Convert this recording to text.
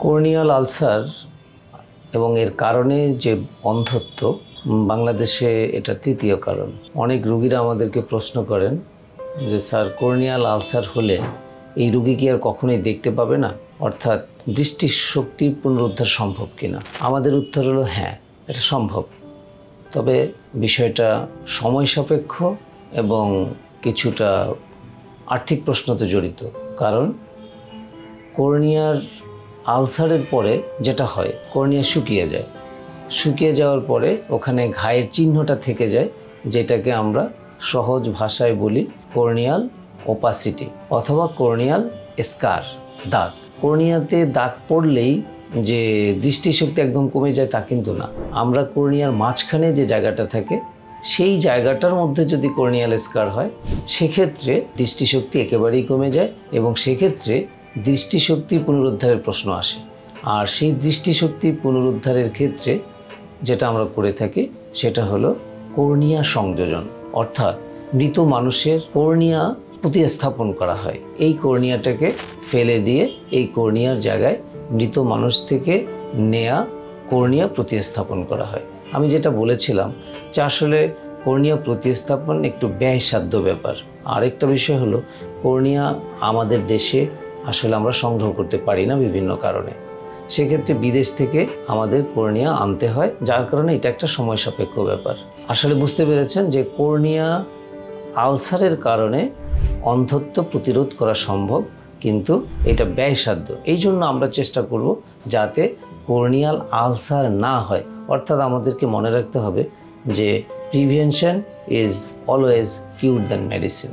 Corneal ulcer এবং এর কারণে যে অন্ধত্ব, বাংলাদেশে এটা তৃতীয় কারণ। অনেক রুগীরা আমাদেরকে প্রশ্ন করেন যে স্যার, কর্নিয়াল আলসার হলে এই রুগী কি আর কখনোই দেখতে পাবে না, অর্থাৎ দৃষ্টিশক্তি পুনরুদ্ধার সম্ভব কিনা? আমাদের উত্তর হলো হ্যাঁ, এটা সম্ভব। তবে বিষয়টা সময় সাপেক্ষ এবং কিছুটা আর্থিক প্রশ্নতে জড়িত। কারণ কর্নিয়ার আলসারের পরে যেটা হয়, কর্নিয়া শুকিয়ে যায়। শুকিয়ে যাওয়ার পরে ওখানে ঘায়ের চিহ্নটা থেকে যায়, যেটাকে আমরা সহজ ভাষায় বলি কর্নিয়াল ওপাসিটি অথবা কর্নিয়াল স্কার, দাগ। কর্নিয়াতে দাগ পড়লেই যে দৃষ্টিশক্তি একদম কমে যায় তা কিন্তু না। আমরা কর্নিয়ার মাঝখানে যে জায়গাটা থাকে সেই জায়গাটার মধ্যে যদি কর্নিয়াল স্কার হয়, সেক্ষেত্রে দৃষ্টিশক্তি একেবারেই কমে যায় এবং সেক্ষেত্রে দৃষ্টিশক্তি পুনরুদ্ধারের প্রশ্ন আসে। আর সেই দৃষ্টিশক্তি পুনরুদ্ধারের ক্ষেত্রে যেটা আমরা করে থাকি সেটা হলো কর্নিয়া সংযোজন, অর্থাৎ মৃত মানুষের কর্নিয়া প্রতিস্থাপন করা হয়। এই কর্নিয়াটাকে ফেলে দিয়ে এই কর্নিয়ার জায়গায় মৃত মানুষ থেকে নেয়া কর্নিয়া প্রতিস্থাপন করা হয়। আমি যেটা বলেছিলাম যে আসলে কর্নিয়া প্রতিস্থাপন একটু ব্যয়সাধ্য ব্যাপার। আরেকটা বিষয় হলো কর্নিয়া আমাদের দেশে আসলে আমরা সংগ্রহ করতে পারি না বিভিন্ন কারণে। সেক্ষেত্রে বিদেশ থেকে আমাদের কর্নিয়া আনতে হয়, যার কারণে এটা একটা সময় সাপেক্ষ ব্যাপার। আসলে বুঝতে পেরেছেন যে কর্নিয়া আলসারের কারণে অন্ধত্ব প্রতিরোধ করা সম্ভব, কিন্তু এটা ব্যয়সাধ্য। এই জন্য আমরা চেষ্টা করব যাতে কর্নিয়াল আলসার না হয়। অর্থাৎ আমাদেরকে মনে রাখতে হবে যে prevention is always cure than medicine.